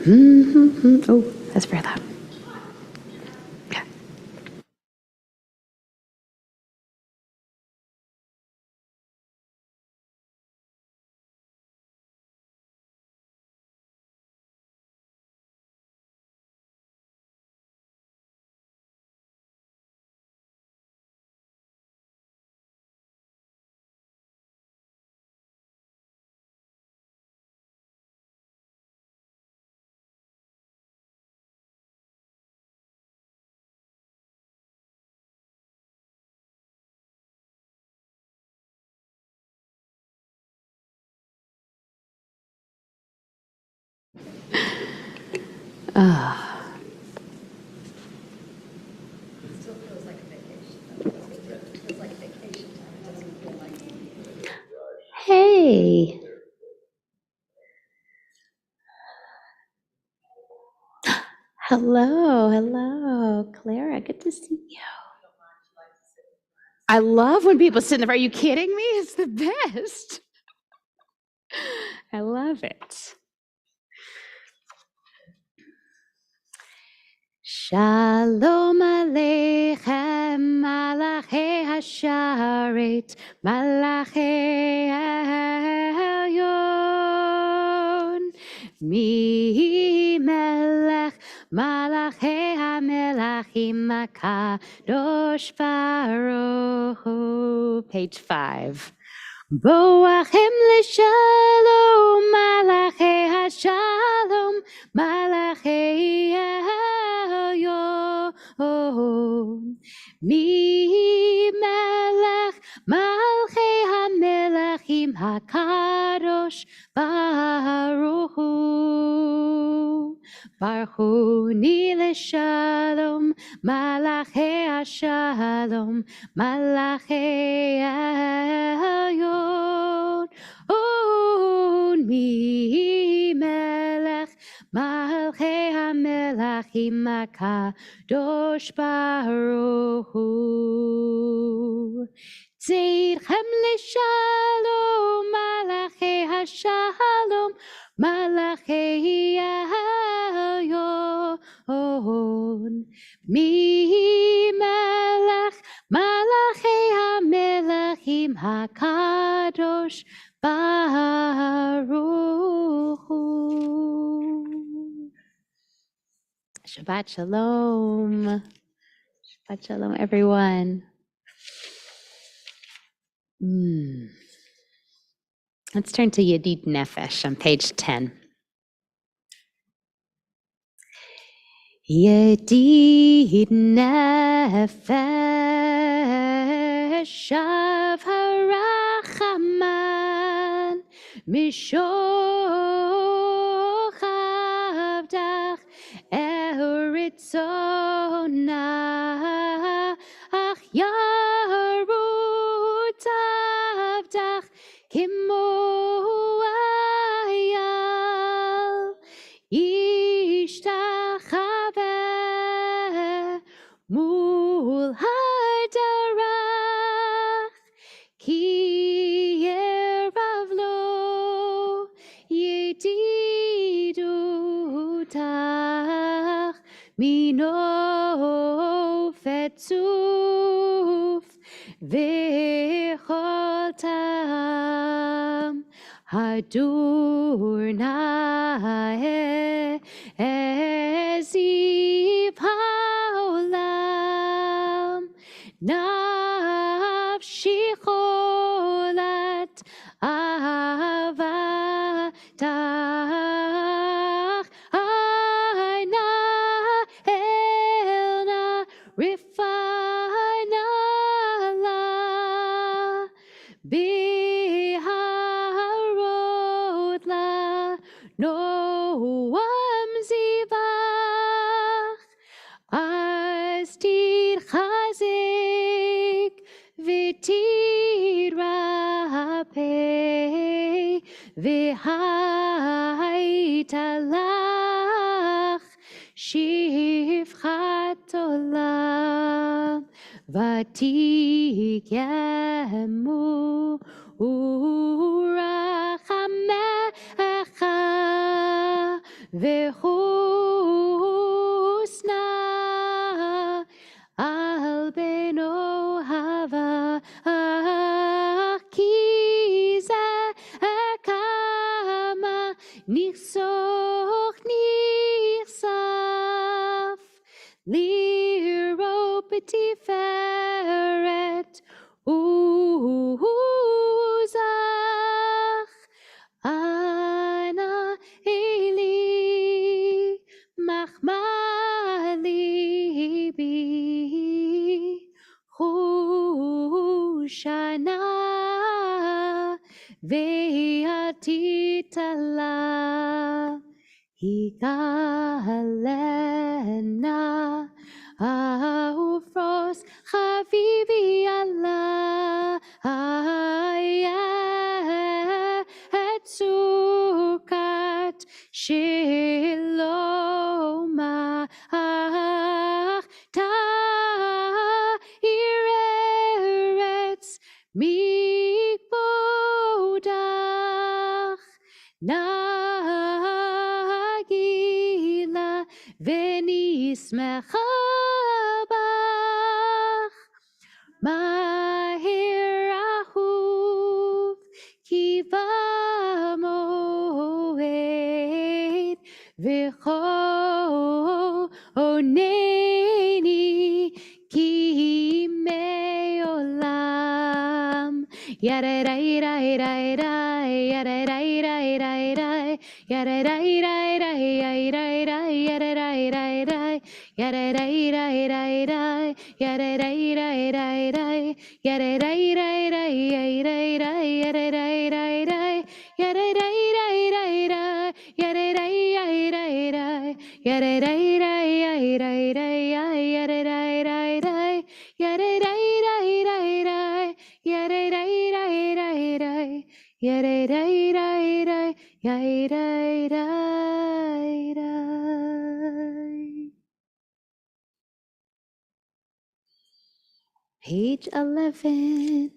Oh, that's very loud. Yeah. Hey. Hello, Clara. Good to see you. I love when people sit in the front. Are you kidding me? It's the best. I love it. Shalom Aleichem, Malachei Hasharet, Malachei Elyon. Mi Melech, Malachei HaMelachim, Kadosh Baruch Hu. Page 5. Boachim l'shalom, Malachei Hashalom, Malachei Elyon. Mi melech, Malchei HaMelachim, HaKadosh Baruch Hu. Baruch Hu ni l'shalom, Malachei Hashalom, Malachei Elyon. Mi melech, Malchei HaMelachim, HaKadosh Baruch Hu. Tzidchem l'shalom, Malachei Hashalom, Malachei Elyon. Mi melech, Malachei HaMelachim, HaKadosh Baruch Hu. Shabbat Shalom. Shabbat Shalom, everyone. Let's turn to Yedid Nefesh on page 10. Yedid Nefesh Shav Harachaman Mishoch Avdach Eritzona Ach Yarut Avdach Kimo Ayal Ishtachaveh Mul Hadarach Ki Yerav Lo Yedidutach Mino Fetzuf V'chotam Hadur Nae Ezip Haolam Nafshi Cholat Avatach Aina Elna Rifana La Biharot La Noam Zivach Astir Chazik Vitir Rapeh V'haitalach Shivchat Olam Vatikemu Urachamecha v'chusna al beno hava kiza kama nichsoch nichsaf liro betiferet uzach ana eli machmali bi chushana ve'atitala higalena ufros chavivi Allah et sukat shilomach ta iretz mikbodach nagila v'nismecha bach mahir ahuv kiva moed v'cho oneni ki me'olam yadadaidaidai yadadaidaidai yadadaidaidai yadadaidaidai yadadaidaidai yadadaidaidai yadadaidaidai yadadaidaidai yadadaidaidai Page 11.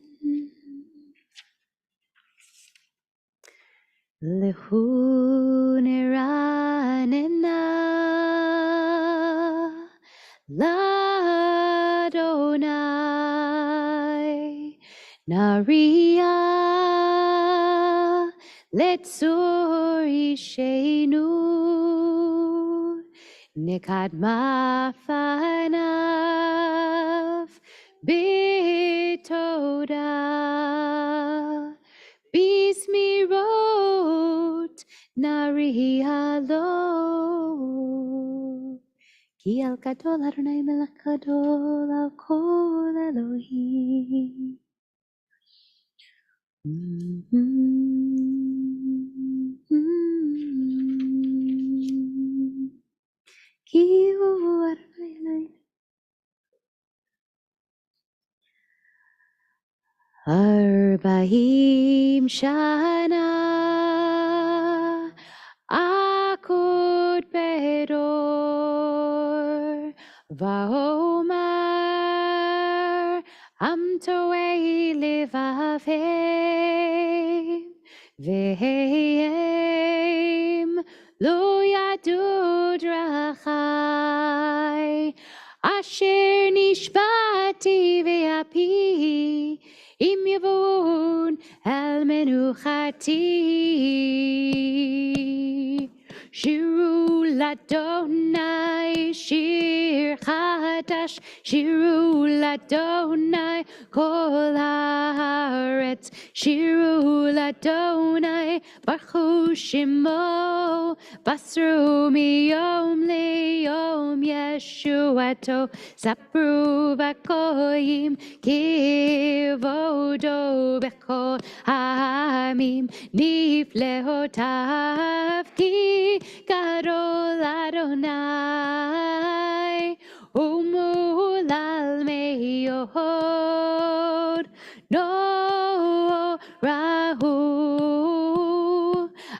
Lehuneranena Ladonai Naria Letzor Ishenu Nekadma Fanav Bitoda Bismirot Narihalo Ki al Gadol Adonai Melech Gadol al Kol Elohim Ki hu Adonai Elohim Arba'im Shana Akud Bedor Vaomar Am Toei Livavim Vehem Lo Yadu Drachai Asher Nishbati Ve'api Im Yavon Al Menuchati Shiru Ladonai Shir Chadash Shiru Ladonai Kol Haaretz Shiru Ladonai Baruch Shemo Basru Miyom Leyom Yeshuato Sapru Bakoyim Kivodo Bechol Hamim Niflehotav Ki Gadol Adonai Umulal Meyod No Rahu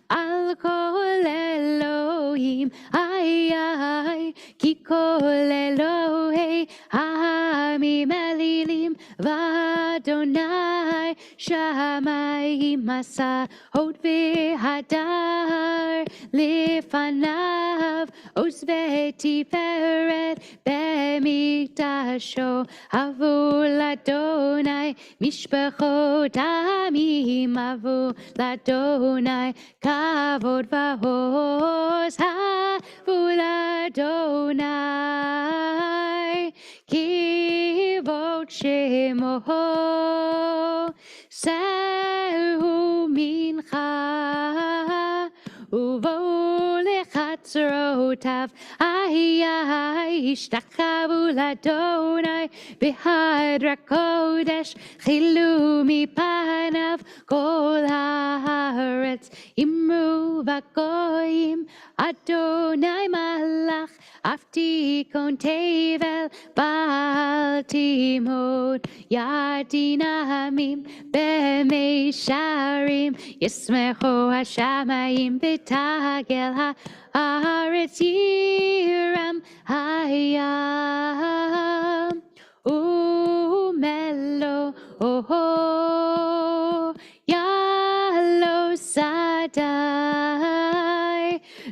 Al Kol Elohim Ay Ay Ki Kol Elohei Hamim Elilim Vadonai Shamayim Masa Hod V'Hadar לפניו, עוז ותפארת במקדשו, הבו לאדוני, משפחות עמים הבו לאדוני, כבוד ועוז הבו לאדוני, כבוד שמו, שאו מנחה, ובואו לחצרותיו, השתחוו לאדוני, בהר הקודש, חילו מפניו, כל הארץ, אמרו בגויים, אדוני מלך, אף תיכון תבל, בל תימוד, ידין עמים במישרים, ישמחו השמיים ותגל הארץ, ירם הים ומלוא יעלו שדי,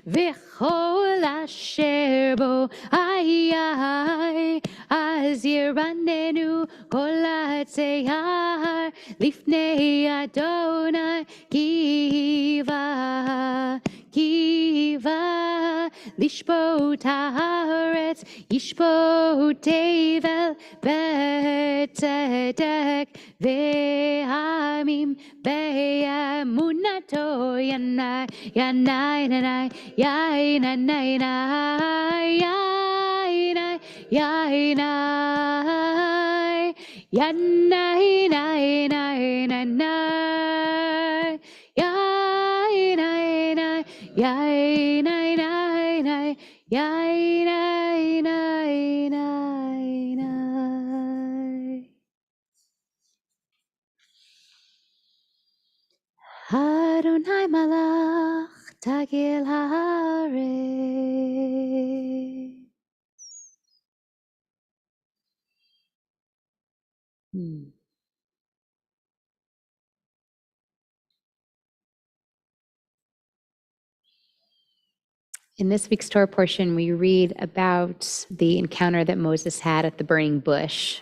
וכל אשר בו אז ירננו כל עצי ההר לפני אדוני, קיווה לשפוט הארץ, ישפוט תבל בצדק, ועמים באמונתו ינאי, ינאי, ינאי, ינאי, ינאי, ינאי, Adonai malach tagil haaretz. In this week's Torah portion, we read about the encounter that Moses had at the burning bush.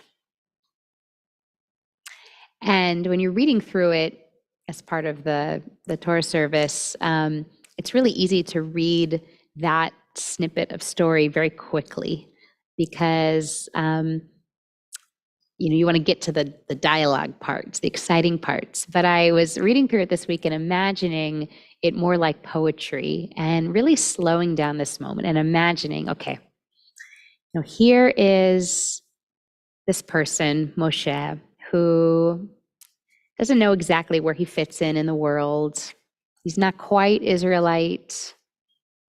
And when you're reading through it as part of the Torah service, it's really easy to read that snippet of story very quickly because you want to get to the dialogue parts, the exciting parts. But I was reading through it this week and imagining it more like poetry and really slowing down this moment and imagining, okay, here is this person, Moshe, who doesn't know exactly where he fits in the world. He's not quite Israelite,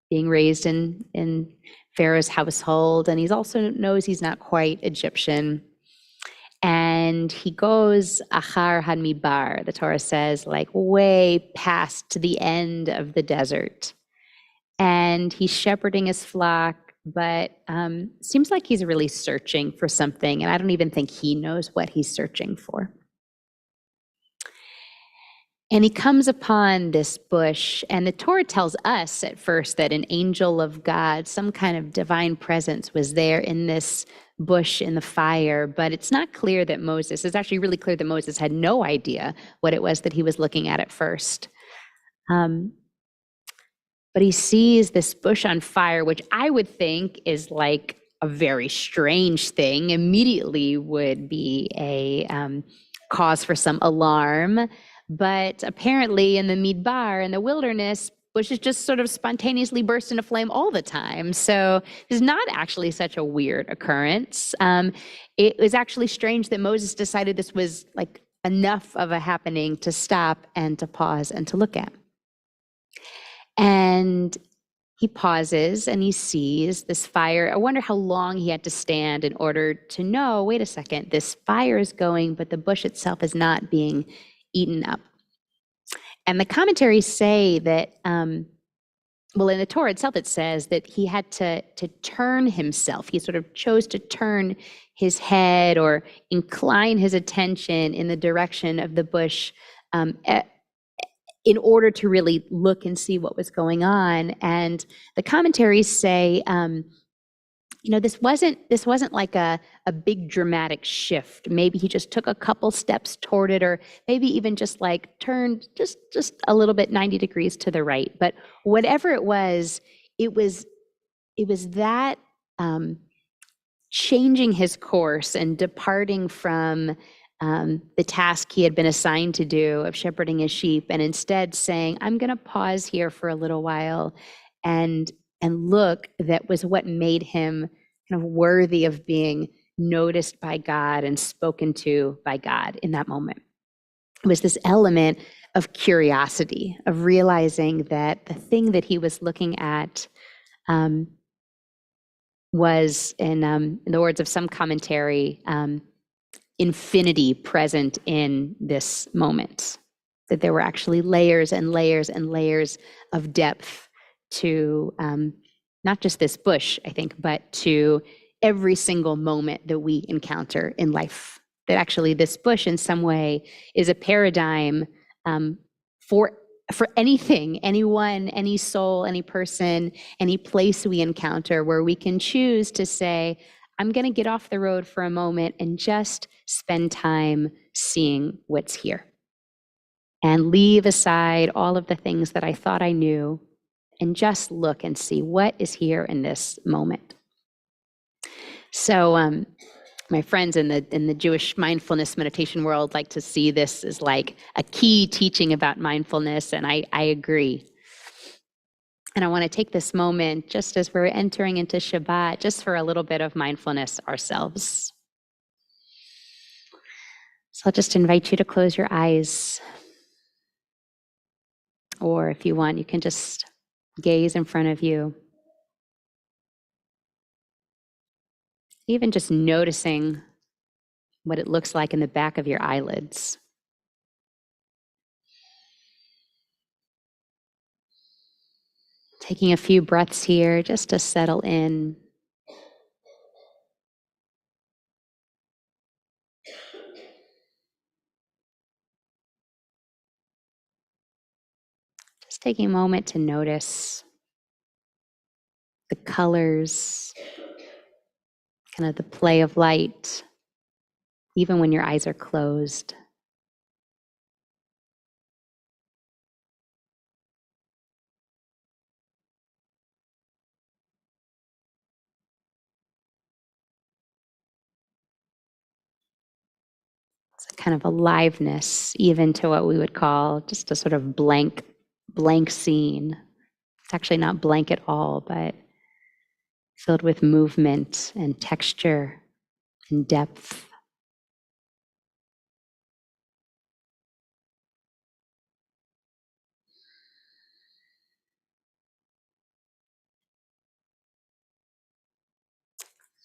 being raised in Pharaoh's household, and he also knows he's not quite Egyptian. And he goes achar hadmibar, the Torah says, like way past to the end of the desert. And he's shepherding his flock, but seems like he's really searching for something. And I don't even think he knows what he's searching for. And he comes upon this bush, and the Torah tells us at first that an angel of God, some kind of divine presence, was there in this bush in the fire, but it's not clear that it's actually really clear that Moses had no idea what it was that he was looking at first. But he sees this bush on fire, which I would think is like a very strange thing, immediately would be a cause for some alarm. But apparently in the Midbar, in the wilderness, bushes just sort of spontaneously burst into flame all the time. So it's not actually such a weird occurrence. It was actually strange that Moses decided this was like enough of a happening to stop and to pause and to look at. And he pauses and he sees this fire. I wonder how long he had to stand in order to know, wait a second, this fire is going, but the bush itself is not being eaten up. And the commentaries say that, well, in the Torah itself, it says that he had to turn himself. He sort of chose to turn his head or incline his attention in the direction of the bush in order to really look and see what was going on. And the commentaries say, this wasn't like a big dramatic shift. Maybe he just took a couple steps toward it, or maybe even just like turned just a little bit 90 degrees to the right. But whatever it was that changing his course and departing from the task he had been assigned to do of shepherding his sheep, and instead saying, I'm going to pause here for a little while and look, that was what made him kind of worthy of being noticed by God and spoken to by God in that moment. It was this element of curiosity, of realizing that the thing that he was looking at was, in the words of some commentary, infinity present in this moment. That there were actually layers and layers and layers of depth to not just this bush, I think, but to every single moment that we encounter in life. That actually this bush in some way is a paradigm for anything, anyone, any soul, any person, any place we encounter, where we can choose to say, I'm going to get off the road for a moment and just spend time seeing what's here. And leave aside all of the things that I thought I knew and just look and see what is here in this moment. So my friends in the Jewish mindfulness meditation world like to see this as like a key teaching about mindfulness, and I agree. And I want to take this moment, just as we're entering into Shabbat, just for a little bit of mindfulness ourselves. So I'll just invite you to close your eyes. Or if you want, you can just gaze in front of you. Even just noticing what it looks like in the back of your eyelids. Taking a few breaths here just to settle in. Just taking a moment to notice the colors, kind of the play of light, even when your eyes are closed. It's a kind of aliveness, even to what we would call just a sort of blank scene. It's actually not blank at all, but filled with movement and texture and depth.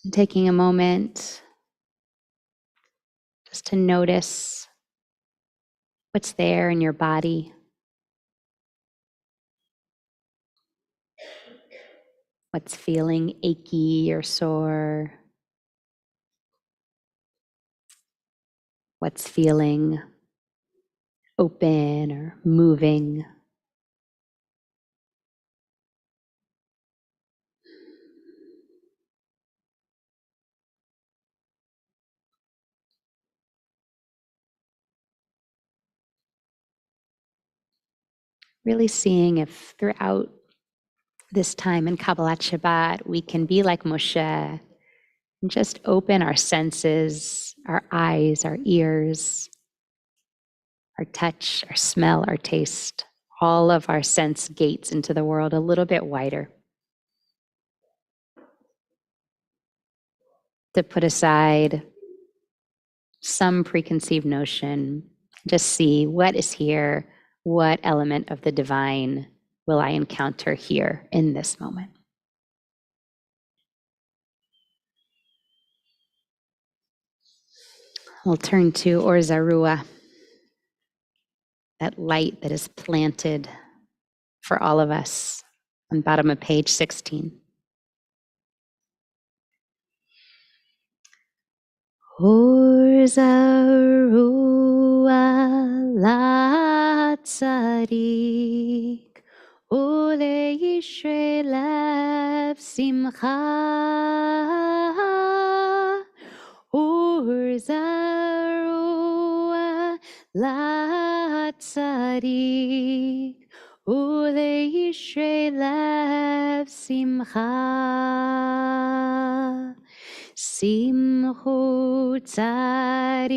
And taking a moment just to notice what's there in your body. What's feeling achy or sore? What's feeling open or moving? Really seeing if throughout this time in Kabbalat Shabbat, we can be like Moshe and just open our senses, our eyes, our ears, our touch, our smell, our taste, all of our sense gates into the world a little bit wider. To put aside some preconceived notion, just see what is here, what element of the divine will I encounter here in this moment. We'll turn to Or Zarua, that light that is planted for all of us on bottom of page 16. Or Zarua tzadik uleishre lev simcha Urzarua la tzadik uleishre lev simcha Simchu tzadikim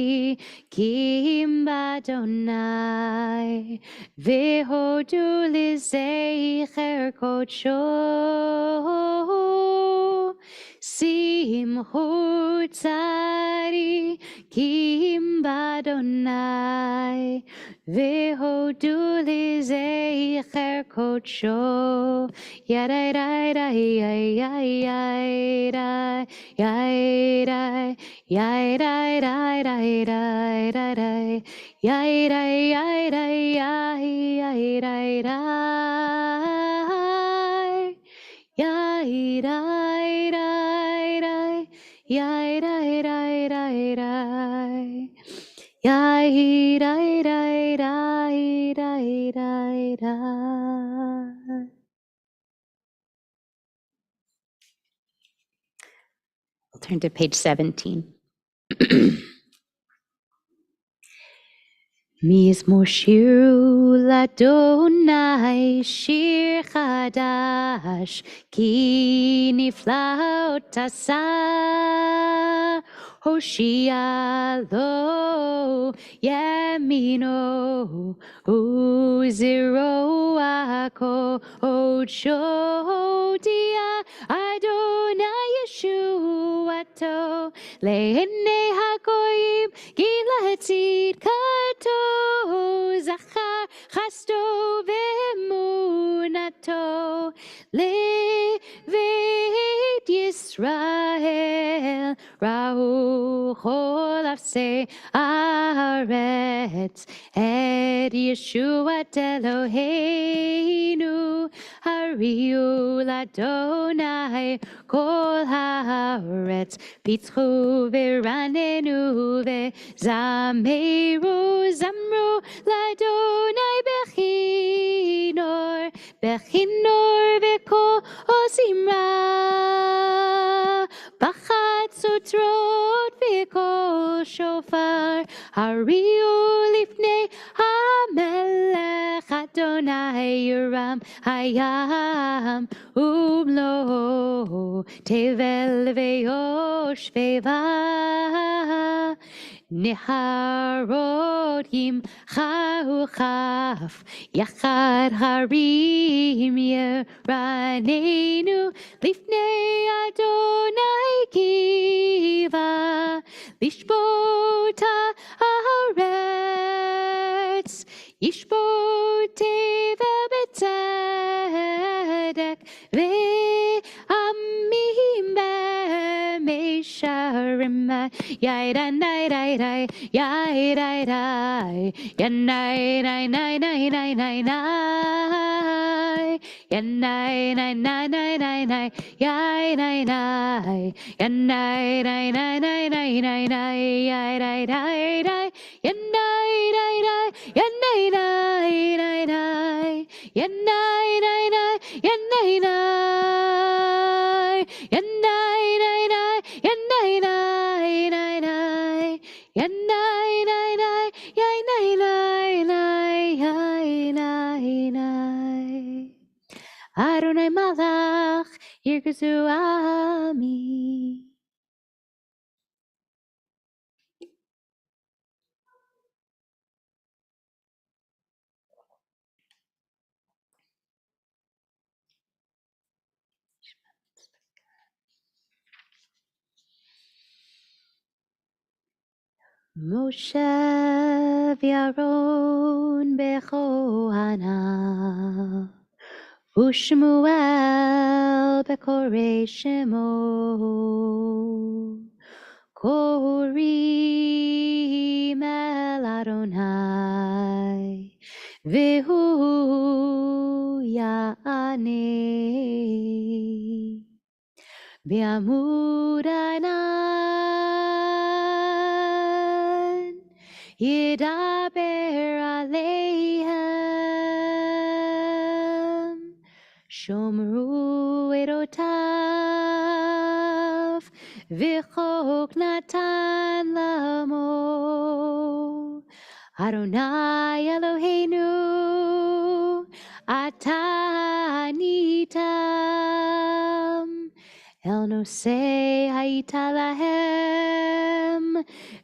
b'Adonai v'hodu l'zecher kodsho Simchu tzadikim b'Adonai v'hodu l'zecher kodsho Yadai dai dai yai yai yai Yai dai, yai dai dai dai dai dai dai, yai dai yai dai yai yai dai dai, yai dai dai dai, yai dai dai dai dai, yai dai dai dai dai dai dai. We'll turn to page 17. Mizmor shiru ladonai shir chadash ki niflaot asa Hoshia lo yamino uziro ako ochodia Adonai Yeshuato lehene hagoyim gilatzid kato zachar chasto ve'emunato levet Yisrael ra'u chol afsei aretz et Yeshuat Eloheinu hariu ladonai kol haaretz pitchu v'ranenu ve'zameru zamru ladonai bechinor ve'kol ozimra bachat sotrot ve'kol shofar hariu lifnei hamelech Adonai Yeram hayam umlo tevel ve'yoshveva Neharot yimchahu chaf yachad harim yeranenu lifnei Adonai kiva lishbot haaretz yishbot tevel betzedek ve'amim be'meisharim Yai dai dai dai dai, yai dai dai, yanai dai dai dai dai dai dai, yanai dai dai dai dai dai, yai dai dai, yanai dai dai dai dai dai dai, yai dai dai dai, yanai dai dai, yanai dai dai dai, yanai dai dai, yanai dai, yanai dai dai, yanai dai dai dai, yanai dai dai, yanai dai dai, yanai dai. Adonai Malach yirgazu ami. Moshe v'Aaron bechohana Ushmuel bekorei shemo korim el Adonai v'hu ya'aneh V'amud Anan Yidaber Aleihem v'chok natan lamo. Adonai Eloheinu, ata nitam. El nosei hayita lahem,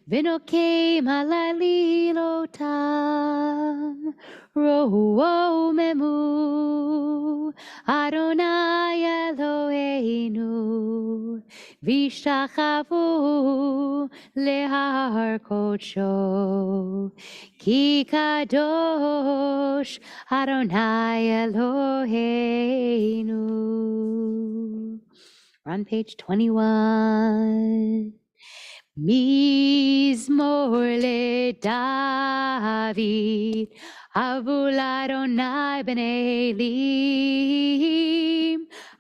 v'nokem halalilotam. Ro'o memu, Adonai Eloheinu, v'shtachavu lehar kodsho. Ki kadosh Adonai Eloheinu. We're on page 21. Mizmor le David, Avul Adonai ben Elim,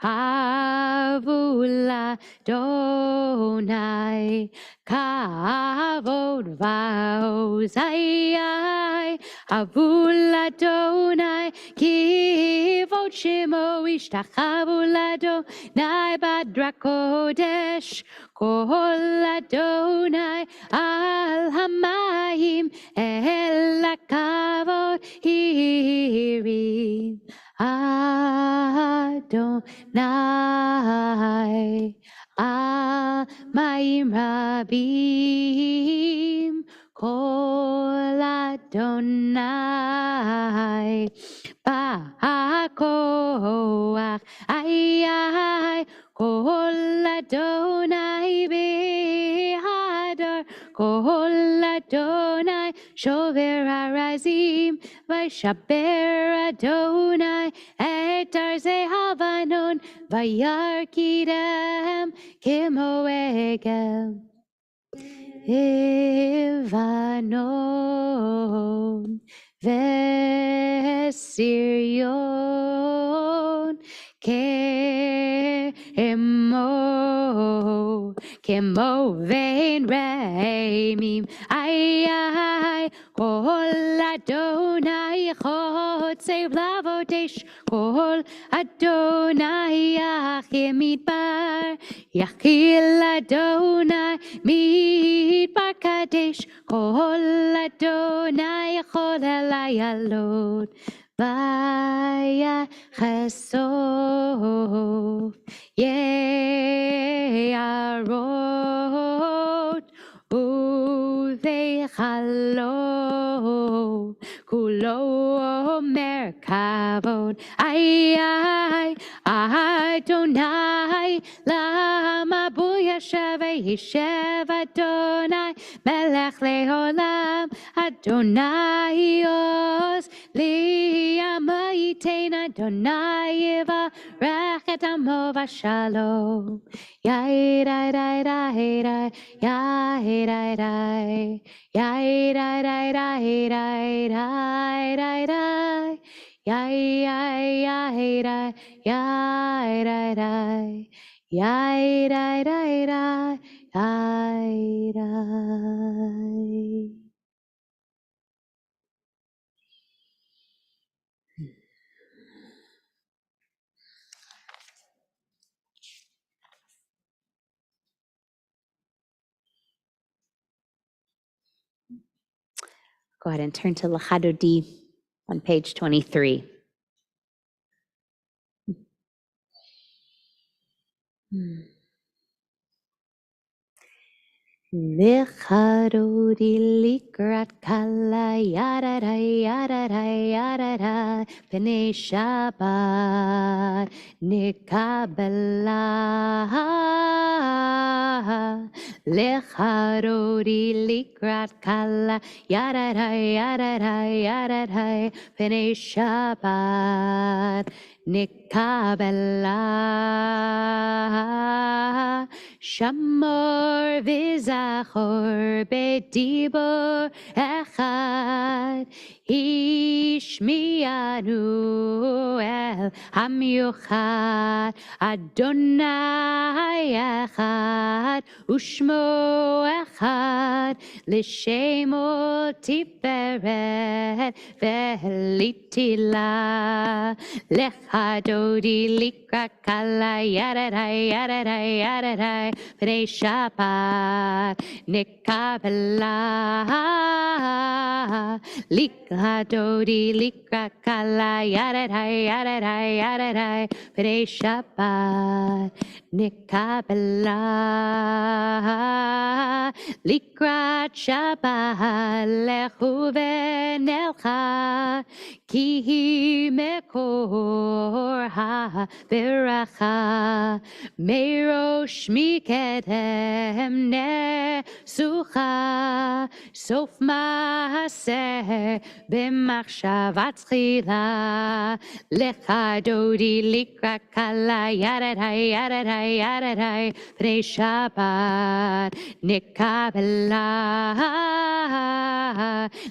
Avul Adonai, Kavod v'ozai, Avul Adonai, Kivod Shemo, Ishtachavu Adonai Badra Kodesh, Kol Adonai al hamayim el hakavod hirim Adonai al mayim rabim Kol Adonai ba'koach ay Kol Adonai b'hadar, Kol Adonai shover harazim, v'shaber Adonai et arzei havanon, v'yarkidem kemo egel. Evanon v'sirion kemo vein reimim ay kol Adonai chotzei lavodesh kol Adonai achimidbar yachil Adonai midbar kadesh kol Adonai chol elayalot Vaya chesov ye'arot uvechalo kulo omer kavod ay Adonai lama bu yashav yishev Adonai melech leolam Adonai oz Liyama yitain Adonai yivarech et amo v'shalom. Yai-dai-dai-dai-dai, yai-dai-dai, yai-dai-dai-dai-dai-dai-dai, yai-yai-yai-dai, yai-dai-dai, yai-dai-dai-dai, yai-dai. Go ahead and turn to L'Chadodi on page 23. L'Chadodi likrat kala yadadai yadadai yadadai b'nei Shabbat nikabela L'Chadodi likrat kala yadadai yadadai yadadai b'nei Shabbat nikabela Shamor v'zachor b'dibor echad Ishmianu el hamyuchad Adonai echad Ushmo echad L'shemo tiferet v'litila L'Chadodi likrat kala yadadai yadadai yadadai yaradai, Pnei Shabbat, Kabbalat, Likra Dodi, Likra Kala, yaradai, Pnei Shabbat, Kabbalat, Likra Shabbat, Lechu v'nelcha, Ki mekor ha-beracha, Merosh mikedem nesucha, Sof maaser b'machshavat tchila, Lecha dodi likra kala, yaradai, Pnei Shabbat, Kabbalat,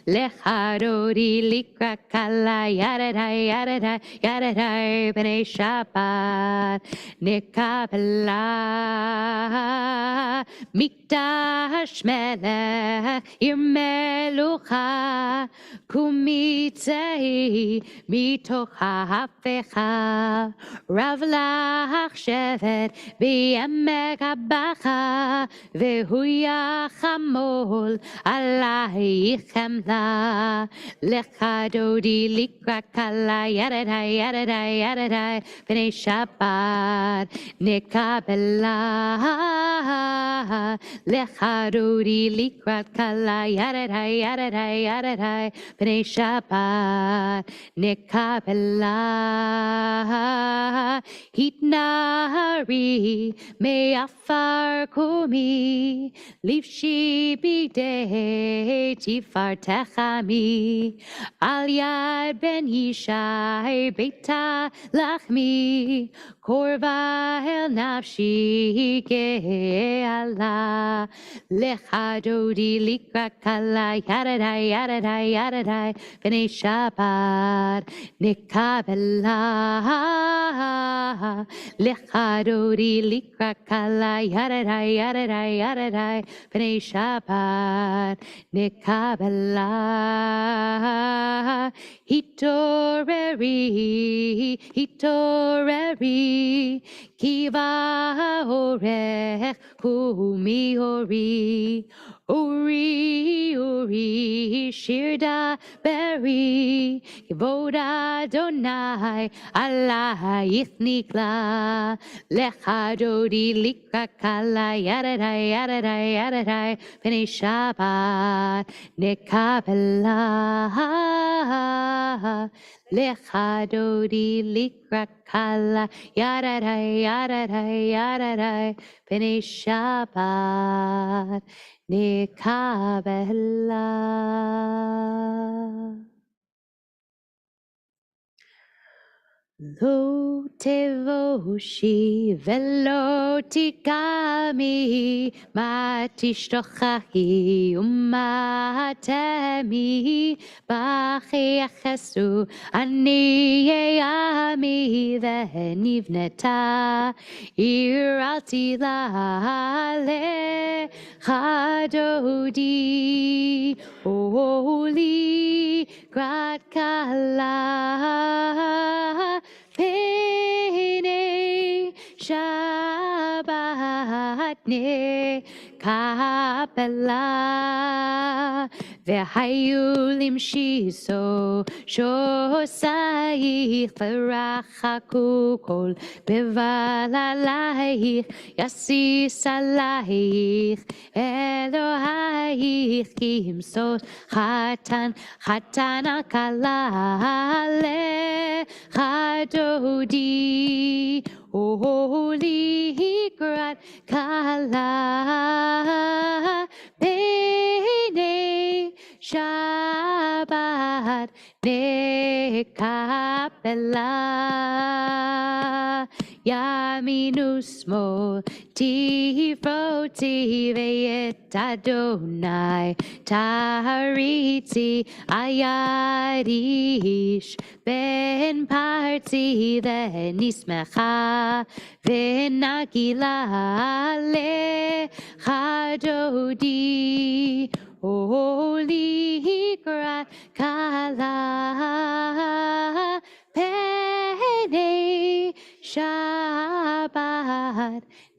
Lecha dodi likra kala, yaradai, Pnei Shabbat, Kabbalat, Mikdash melech Melucha, Kumitzei mitoch ha'afecha, Rav lach shevet b'yemek habacha, Vehu yachamol alaychem la, Lecha dodi likra kala, yaradai, Pnei Shabbat, Kabbalat, Lecha dodi likra kala, yaradai, Pnei Shabbat, Kabbalat, Hitnari me'afar kumi, Livshi b'dei tifar techami, Al yad ben Yishai beita lachmi, Korva el nafshi ge'ala, Lecha dodi likra kala, yaradai, Pnei Shabbat, Kabbalat, Lecha dodi likra kala, yaradai, Pnei Shabbat, Kabbalat, Hitoreri, Kiva orech humi ori, shirda beri, Kivoda Donai, alayich nikla, Lecha dodi likra kala, yaradai, Pnei Shabbat, Kabbalat, Lecha dodi likra kala, yaradai, Pnei Shabbat, Kabbalat. Lo tevoshi velo tikami, ma tishtochahi umatemi, bachi achesu ani yami venivneta, iralti la chadodi, holy grad kala, Pnei Shabbat Kabbalat, V'hayu limshiso shosayich, V'rachaku kol bevalayich, Yasis alayich Elohayich, Ki himsos chatan al kalale chadodi, holy grad kala, Pnei Shabbat Kabbalat, Yaminu smol tifroti ve'et Adonai tariti, ayadish ben parti ve'nismecha ve'nagila lechadodi, holy grad kala, Pnei Shabbat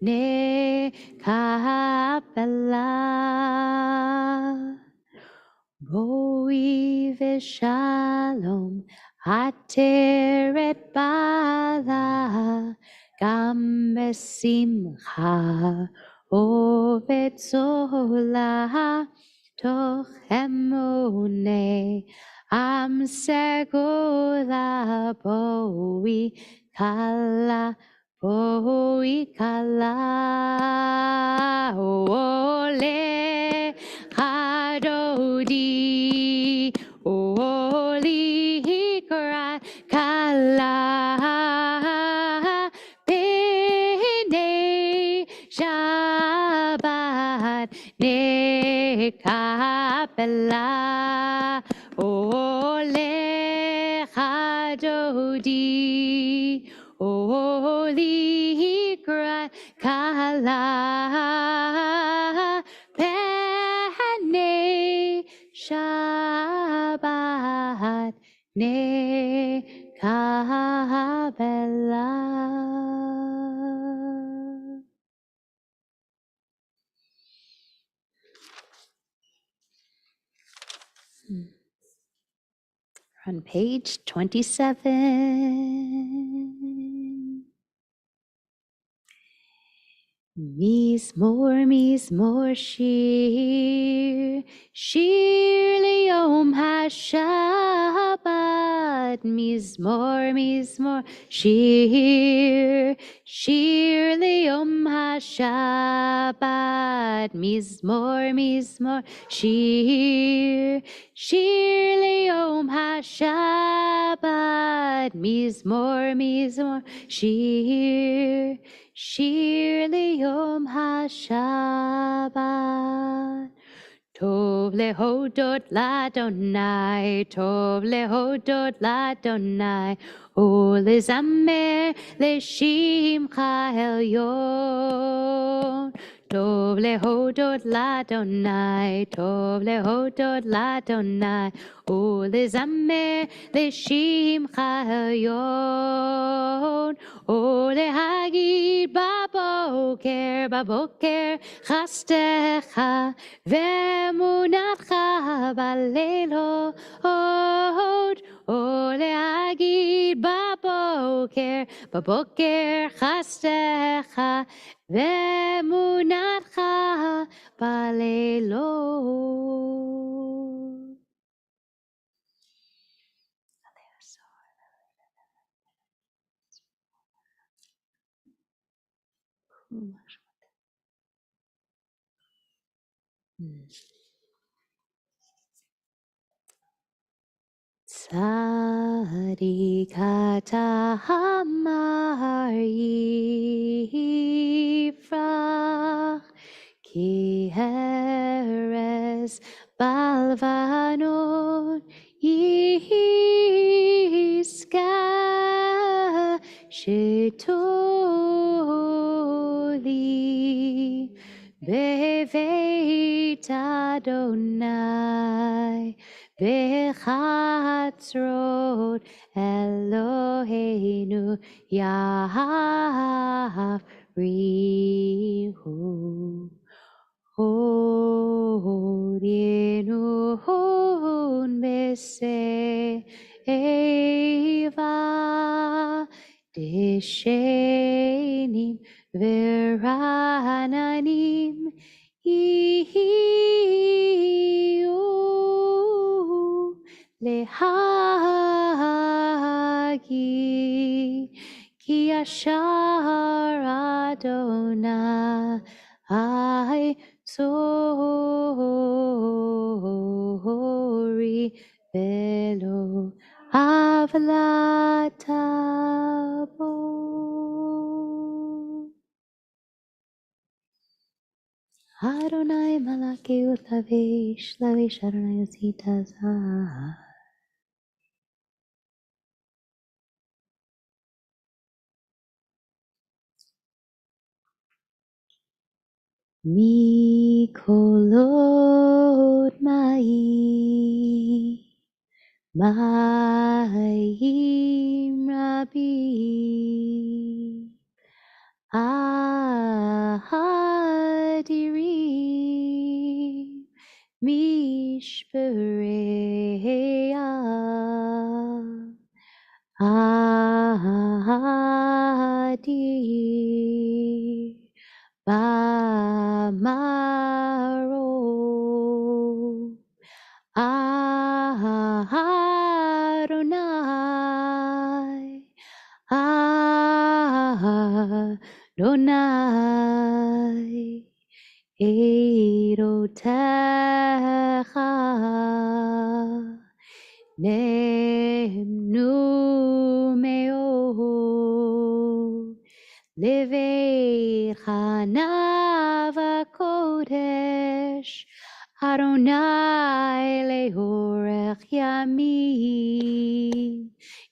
ne Kabbalat. Boi v'shalom ateret bala gam besimcha ovet zola toch emune am segula boi kala ole Hadodi Oli Hikara Kala Pene Shabbat Ne Kapela Ole Hadodi Oli Hikara Kala Pene Shabbat ne Kabbalat. On page 27. Mizmor shir, shir liyom hashabbat. Mizmor shir, shir liyom hashabbat. Mizmor shir, shir liyom hashabbat. Mizmor shir. Shir liyom hashabbat. Tov lehodot ladonai, tov lehodot ladonai, o lezamer leshimcha elyon. Tov lehodot ladonai, tov lehodot ladonai, o lezamer leshimcha elyon. O lehagid baboker chastecha ve'emunatcha balelot. O lehagid baboker chastecha ve'emunatcha balelot. Tzadikata hamar yifrach ki heres balvanon yiska shetoli beveit Adonai Bechatzrot Eloheinu Yahrihu Hodienu hon beseva Deshenim Verananim Ihiu Lehagi Ki Ashar Adonai Tzori Velo Avlatabo. Adonai Malakeu Lavish Adonai Zitazah. Mikolot Ma'im Rabbi Vamaro Adonai Adonai Erotecha Nemnu Meo Levecha Nava Kodesh Adonai Lehorech Yamin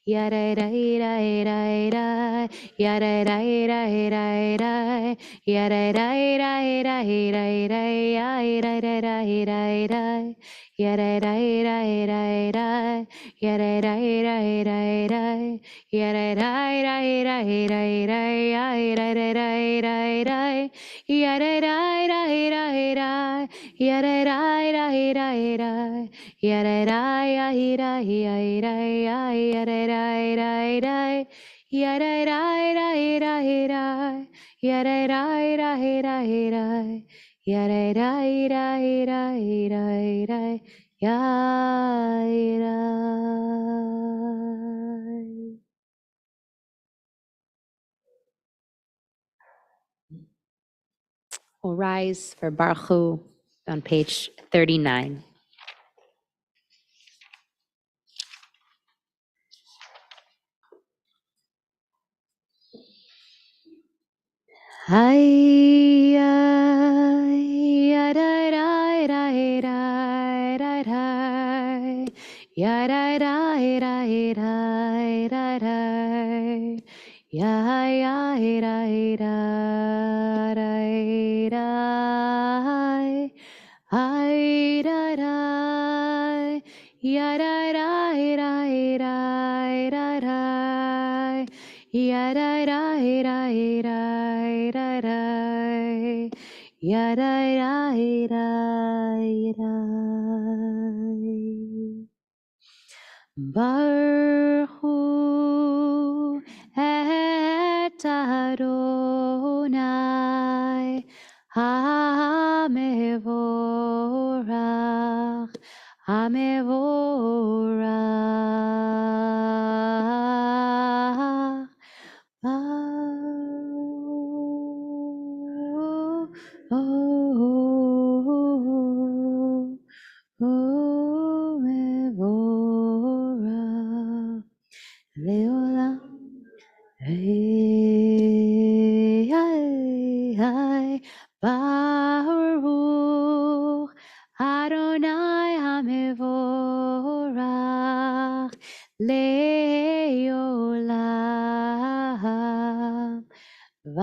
Yada da da da da yada da da da da yada da da da da da yada da da da da yada da da da da yada da da da da yada da da da da da yada da da da da yada da da da da yada da da da da yada da ya da ya da ya yada da da da yada da da da da yada da da da da yada da da da da yada. We'll rise for Baruch Hu on page 39. Hi, ya da da da da da da, ya da da da da da da, ya ya da da da da, hi da da, ya da da da da da. Ya da da da da da da ya da da da da Baruch Hu et Adonai HaMevorach HaMevorach Oh, oh, oh, Mevorach Leolam. Hey, hey, hey, Baruch Adonai HaMevorach Leolam Vayed.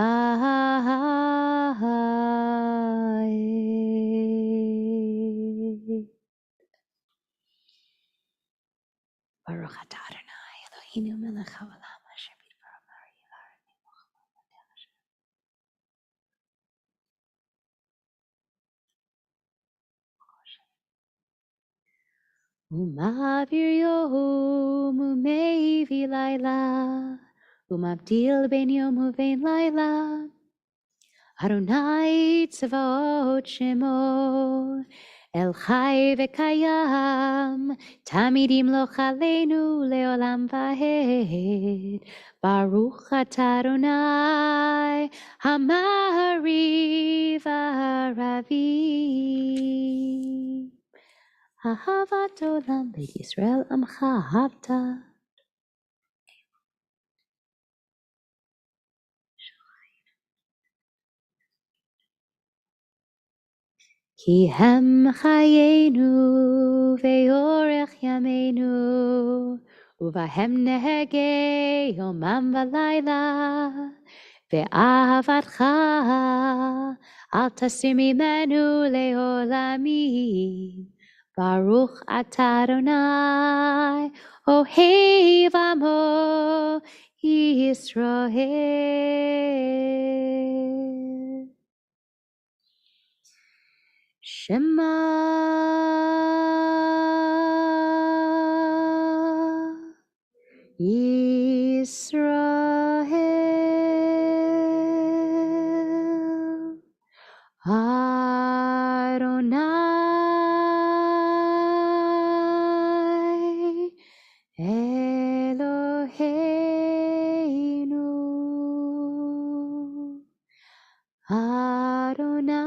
Baruch atah Adonai Eloheinu melech haolam asher bidbaro Umavir yom umevi laila, umavdil ben yom uvein laila. Adonai tzvaot shemo, El chai v'kayam, tamidim lo chaleinu leolam vahed. Baruch atah Adonai, hamari v'aravi. Ahavat olam beit Yisrael amcha ahavta. Ki hem chayenu ve'orech yameinu, uvahem nehege yomam v'layla, ve'ahavatcha al tasir mimenu le'olamim. Baruch atah Adonai, ohev amo Yisroel. Shema Yisrael Adonai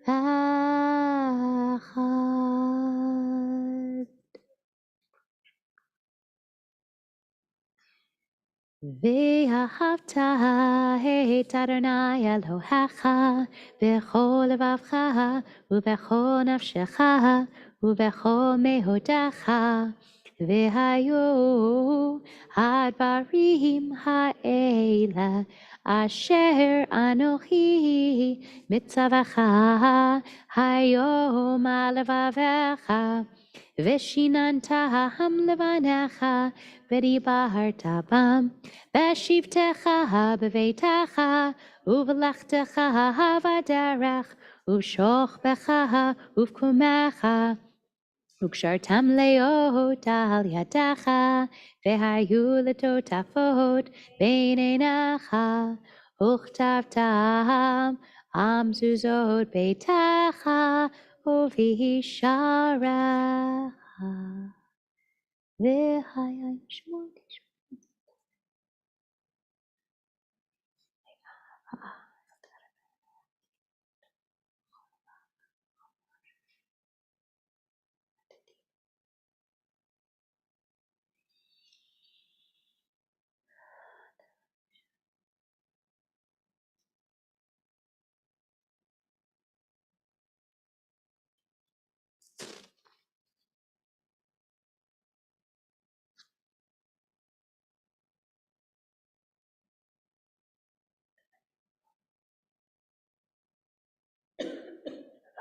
Echad. ואהבת את אדוני אלוהיך בכל לבבך ובכל נפשך ובכל מאודיך, והיו הדברים האלה אשר אנוכי מצווך היום על לבביך, ושיננתם לבניך ודיברת בם בשבתך בביתך ובלכתך בדרך ובשוכבך ובקומך, וקשרתם להיות על ידך, והיו לטוטפות בין עיניך, וכתבתם על מזוזות ביתך ובישעריך. והיה שמות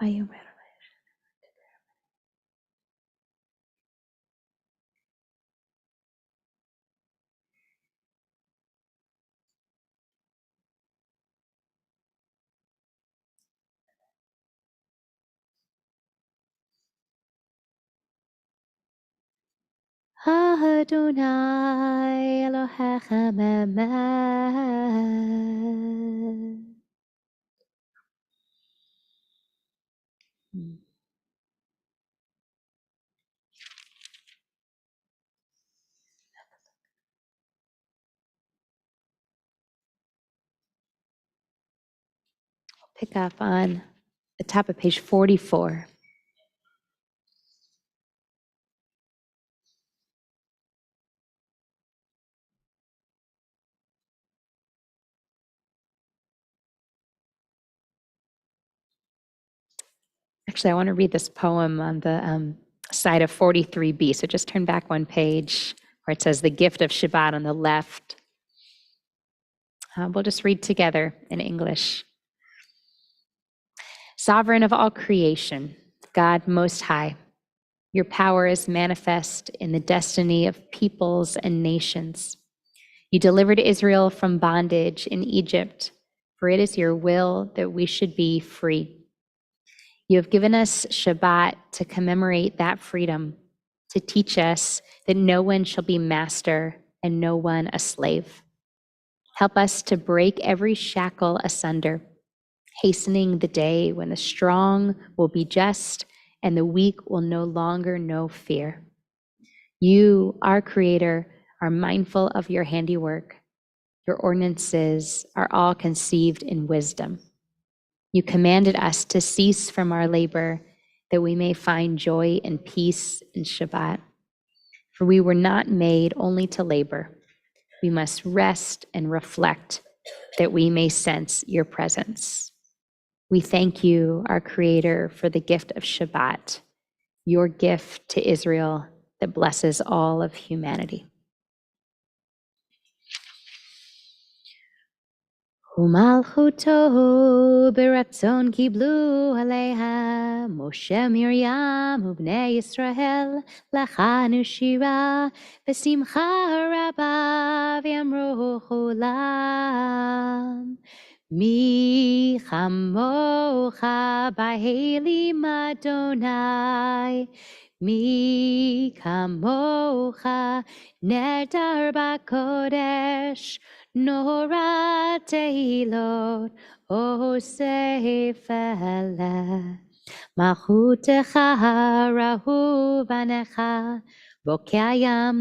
ויאמר. Adonai Elohechem Emet. Pick up on the top of page 44. Actually, I want to read this poem on the side of 43b. So just turn back one page where it says the gift of Shabbat on the left. We'll just read together in English. Sovereign of all creation, God Most High, your power is manifest in the destiny of peoples and nations. You delivered Israel from bondage in Egypt, for it is your will that we should be free. You have given us Shabbat to commemorate that freedom, to teach us that no one shall be master and no one a slave. Help us to break every shackle asunder, hastening the day when the strong will be just and the weak will no longer know fear. You, our Creator, are mindful of your handiwork. Your ordinances are all conceived in wisdom. You commanded us to cease from our labor, that we may find joy and peace in Shabbat. For we were not made only to labor. We must rest and reflect, that we may sense your presence. We thank you, our Creator, for the gift of Shabbat, your gift to Israel that blesses all of humanity. ומלכותו ברצון קיבלו עליה משה מרים ובני ישראל, לחנו שירה בשמחה רבה ואמרו כולם, מי כמוך באלים אדוני, מי כמוך נהדר בקודש, נורא תהילות אוסף אלה. מלכותך ראו בניך בוקע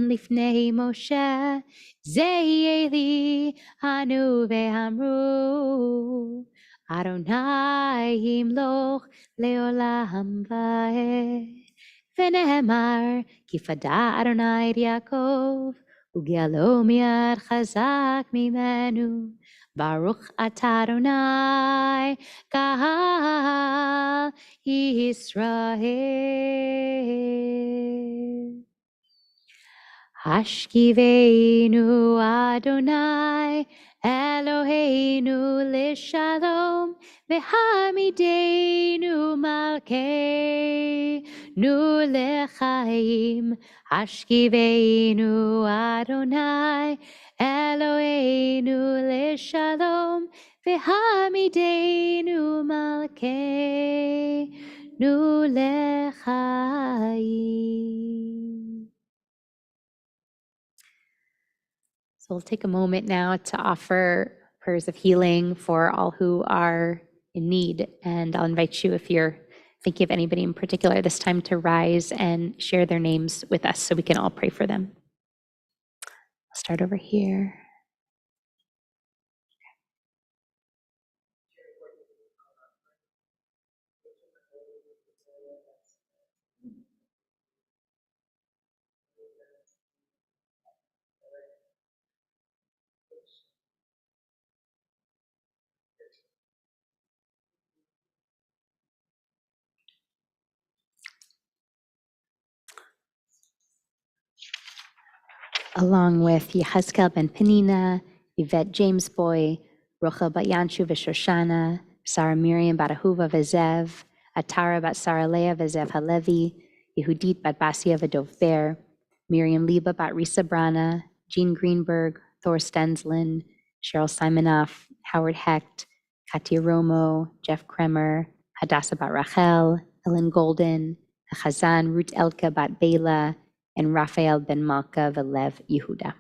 לפני משה, זה יהיה לי, ענו ואמרו, אדוני ימלוך לעולם ועד. ונאמר, כי פדה אדוני את יעקב, וגאלו מיד חזק ממנו. ברוך אתה אדוני, קהל ישראל. השכיבנו אדוני אלוהינו לשלום, והעמידנו מלכנו לחיים. השכיבנו אדוני אלוהינו לשלום, והעמידנו מלכנו לחיים. So we'll take a moment now to offer prayers of healing for all who are in need. And I'll invite you, if you're thinking of anybody in particular this time, to rise and share their names with us so we can all pray for them. I'll start over here. Along with Yehezkel ben Penina, Yvette James Boy, Rochel bat Yanshu v'Shoshana, Sarah Miriam bat Ahuva v'Zev, Atara bat Sarah Leah v'Zev Halevi, Yehudit bat Basia v'Dov Ber, Miriam Liba bat Risa Brana, Jean Greenberg, Thor Stenslin, Cheryl Simonoff, Howard Hecht, Katia Romo, Jeff Kremer, Hadassah bat Rachel, Ellen Golden, Chazan Ruth Elka bat Bela, and Raphael ben Malka v'Lev Yehuda.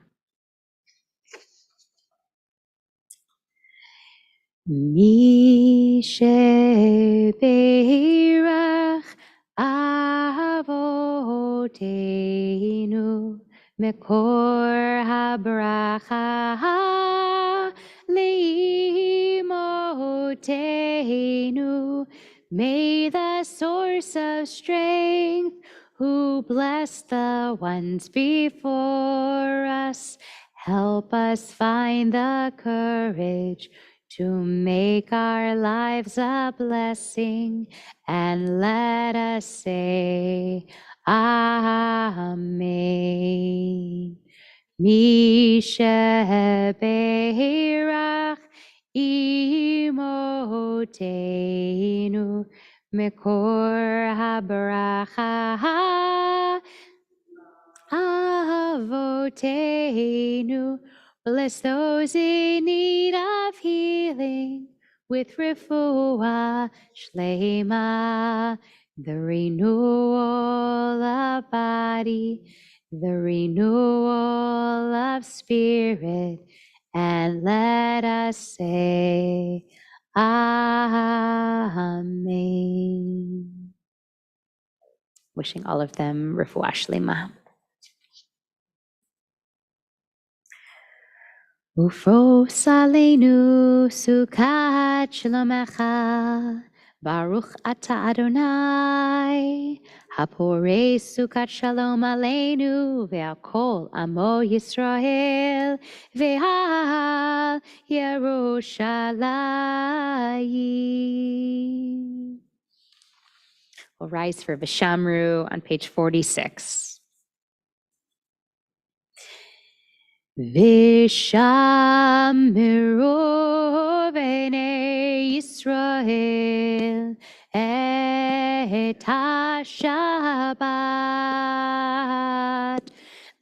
Mi shebeirach avoteinu mekor habracha leimoteinu. May the source of strength, who blessed the ones before us, help us find the courage to make our lives a blessing, and let us say, Amen. Mi shebeirach imoteinu mekor habracha avoteinu. Bless those in need of healing with refuah shlema, the renewal of body, the renewal of spirit, and let us say, Amen. Wishing all of them refuah shlema. Ufros aleinu sukat shlomecha, Baruch ata Adonai, Haporei sukat shalom aleinu, ve'al kol amo Yisrael, ve'al Yerushalayim. We'll rise for Vishamru on page 46. Vishamru b'nei Yisrael et ha-Shabbat,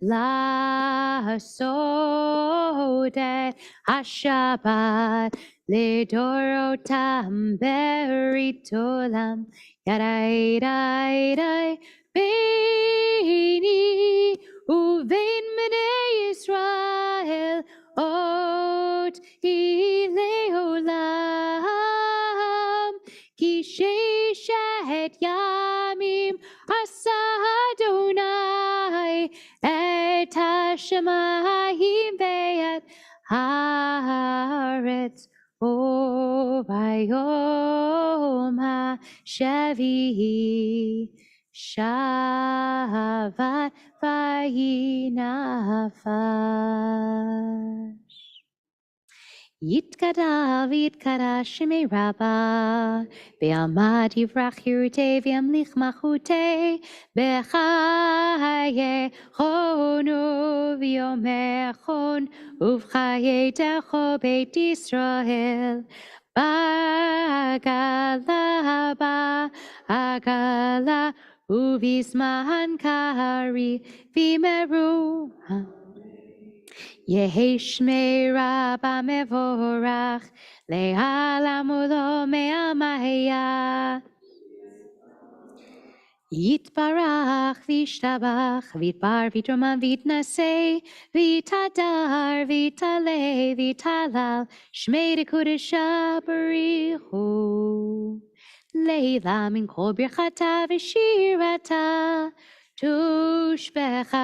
la'asot et ha-Shabbat lidorotam berit olam, yadai dai dai beini uvein b'nei Yisrael ot leolam, ki sheshet yamim asa Adonai השמיים ואת הארץ, וביום השביעי שבת ויהי נפש. יתגדל ויתקדש שמי רבה, בעלמא יברח חירותי וימליך מלכותי, בחיי חונו ויומכון, ובחיי דרכו בית ישראל. בעגלה בעגלה, ובזמן קריב וימרו. יהי שמי רבה מבורך, לעלם ולא מעלמיה. יתברך וישתבח, ויתבר ויתרומם ויתנשא, ויתהדר ויתעלה ויתהלל, שמי דקודשא בריחו. לילה מן כל ברכתה ושירתה, תושבחתה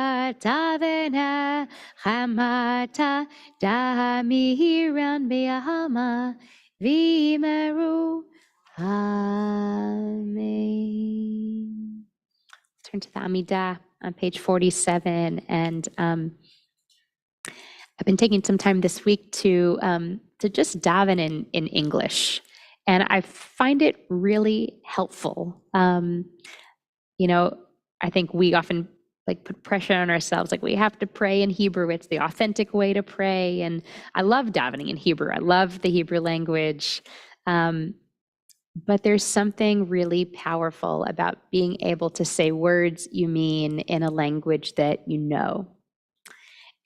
ונחמתה, דמירן בעלמא ויאמרו Amen. Turn to the Amidah on page 47, and I've been taking some time this week to just daven in English, and I find it really helpful. I think we often put pressure on ourselves, like we have to pray in Hebrew. It's the authentic way to pray, and I love davening in Hebrew. I love the Hebrew language. But there's something really powerful about being able to say words you mean in a language that you know.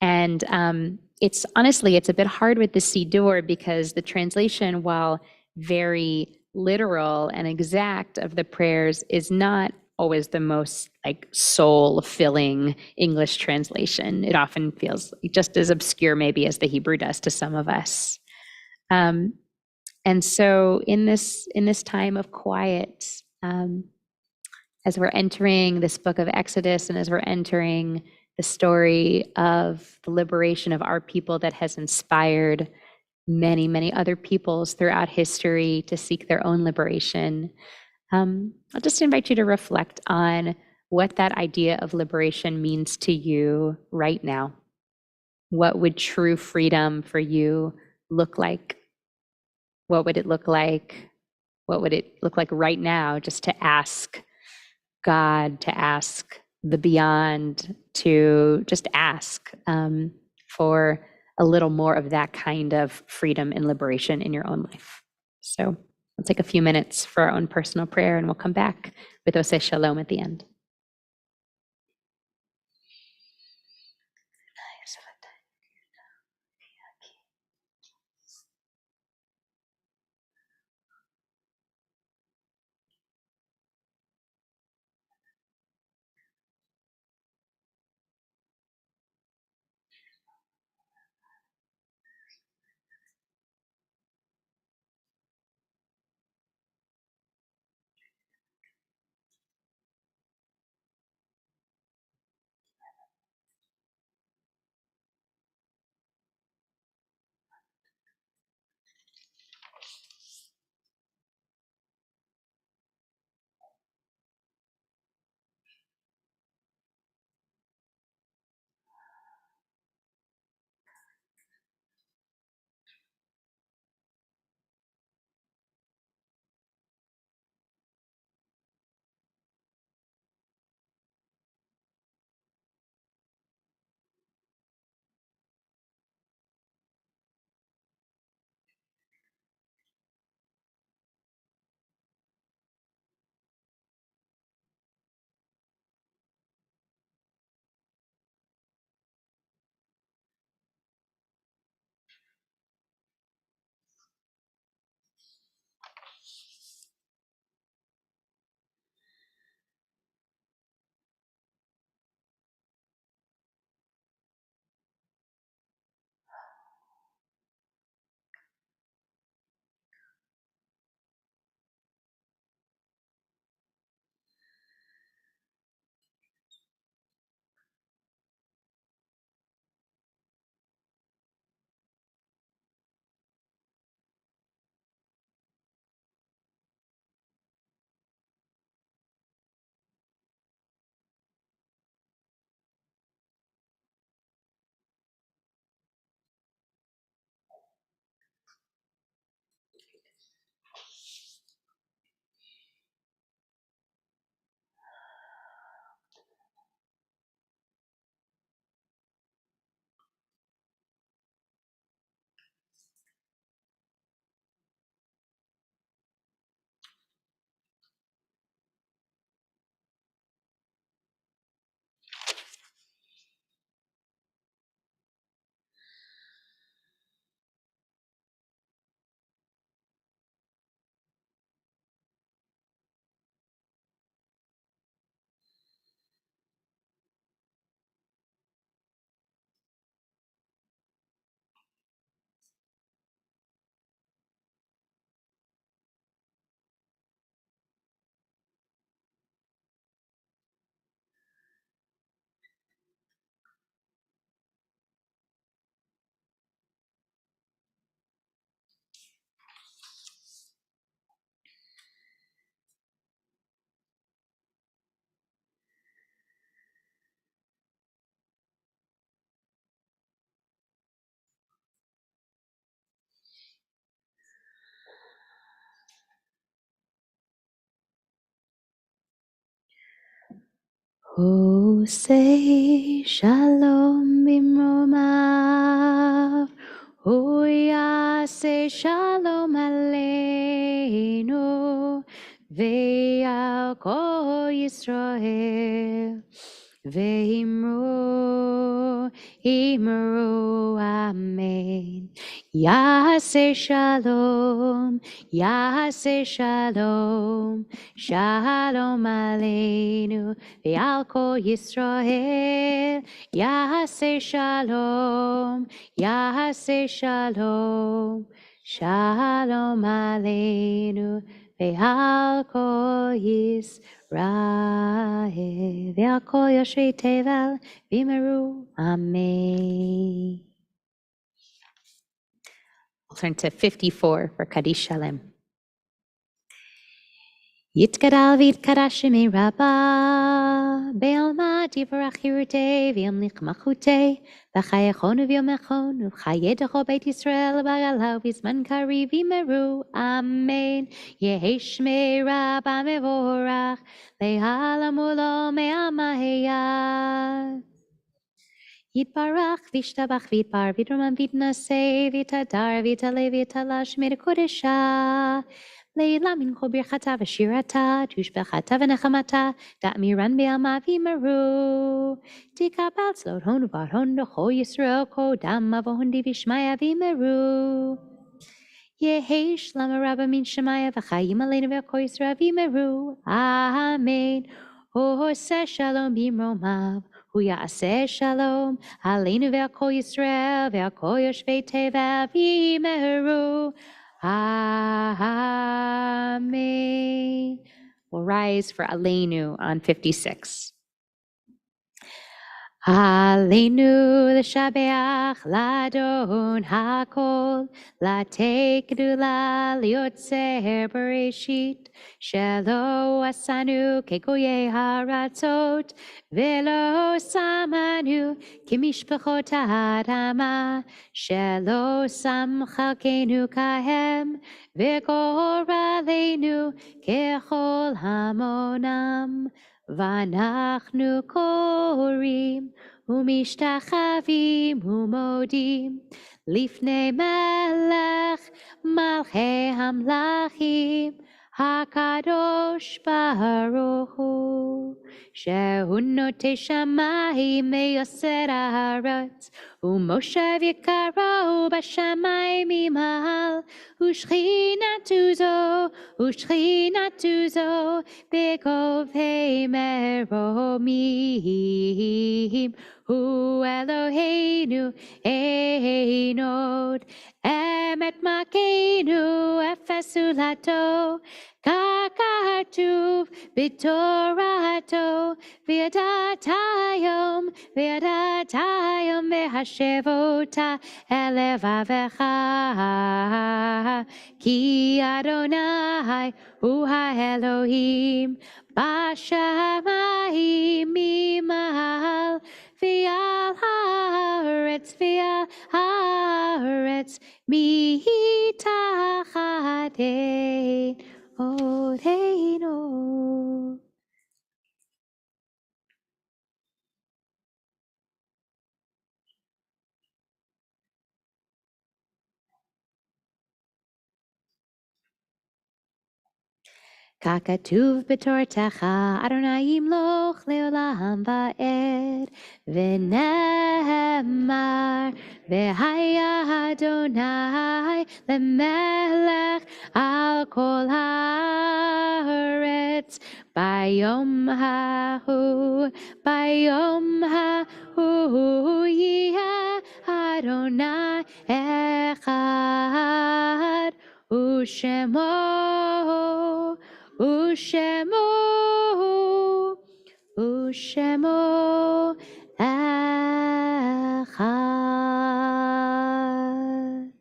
And it's a bit hard with the Siddur because the translation, while very literal and exact of the prayers, is not always the most soul-filling English translation. It often feels just as obscure maybe as the Hebrew does to some of us. And so in this time of quiet, as we're entering this book of Exodus and as we're entering the story of the liberation of our people that has inspired many, many other peoples throughout history to seek their own liberation, I'll just invite you to reflect on what that idea of liberation means to you right now. What would true freedom for you look like? What would it look like? What would it look like right now just to ask God, to ask the beyond, to just ask for a little more of that kind of freedom and liberation in your own life? So we'll take a few minutes for our own personal prayer, and we'll come back with Oseh Shalom at the end. Say shalom bimromav, say shalom aleinu, ve'al kol Yisrael, ve'imru, imru, amen. Yaseh shalom, Yaseh shalom, shalom aleinu, ve'al kol Yisrael, Yaseh shalom, Yaseh shalom, shalom aleinu, ve'al kol Yisrael, ve'al kol yoshei tevel, v'imru, amen. We'll turn to 54 for Kaddish Shalem. Yitkadal v'yitkadashimi rabba, be'alma divrach yirutei v'yamlich machutei, v'chayachonu v'yomechonu, v'chayedecho beit Yisrael v'agalau v'zman kari v'meru, amen. Yehi shmei rabba mevorach, le'alamu lo me'amaheyah. Yitbarach v'ishtabach v'yitbar v'yidroman v'yitnaseh v'yitadar v'yitale v'yitalash me'rekodesha. Leila min kol birchata v'shirata tushbechata v'nechamata da'miran be'alma v'yimeru. Tikabal tzlot hon u'var hon d'cho Yisrael kodam avohon divishmaya v'yimeru. Yehi shlama rabba min shemaya v'chayim aleinu v'ko Yisrael v'yimeru. Amen. Hoseh shalom bimromav. Hu ya'aseh shalom aleinu ve'al Yisrael ve'al kol yoshvei tevel v'yimeru. Amen. We'll rise for Aleinu on 56. Aleinu l'shabeach ladon hakol latek gedula liotzer bereshit shelo asanu kegoye haratzot velo samanu kimishpachot ha'adama shelo samchalkenu kahem v'goralenu kechol hamonam Vanachnu korim umishtachavim umodim lifnei melech malchei hamlachim hakadosh baruch hu shehu notei shamayim meyoser haaretz umoshev yikaro b'shamayim imahal ushchinatu zo Begovei meromim Hu Eloheinu Einod Emet Makenu Efesulato Kakatuv Bitorato Viadatayom Vehashevota Elevavecha Ki Adonai Hu Elohim Bashamayim Mimahal Vial Haaretz Mitachadei Odeinu. Kakatuv b'tortecha Adonai yimloch leolam va'ed v'nehemar v'haya Adonai lemelech al kol haaretz bayom hahu yihah Adonai echad u'shemo echad.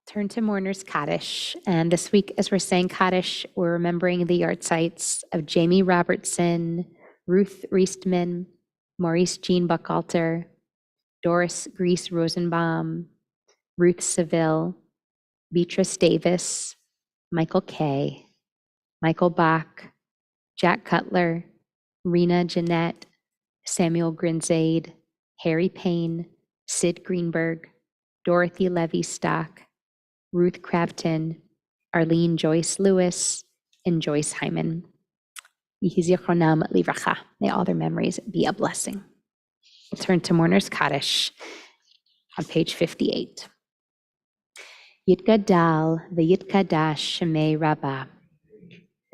Turn to Mourner's Kaddish. And this week, as we're saying Kaddish, we're remembering the yahrzeits of Jamie Robertson, Ruth Riestman, Maurice Jean Buchalter, Doris Grease Rosenbaum, Ruth Seville, Beatrice Davis, Michael Kay, Michael Bach, Jack Cutler, Rena Jeanette, Samuel Grinzade, Harry Payne, Sid Greenberg, Dorothy Levy Stock, Ruth Crabton, Arlene Joyce Lewis, and Joyce Hyman. Yehi zichronam livracha. May all their memories be a blessing. We'll turn to Mourner's Kaddish on page 58. Yitgadal v'yitkadash shemei Rabbah.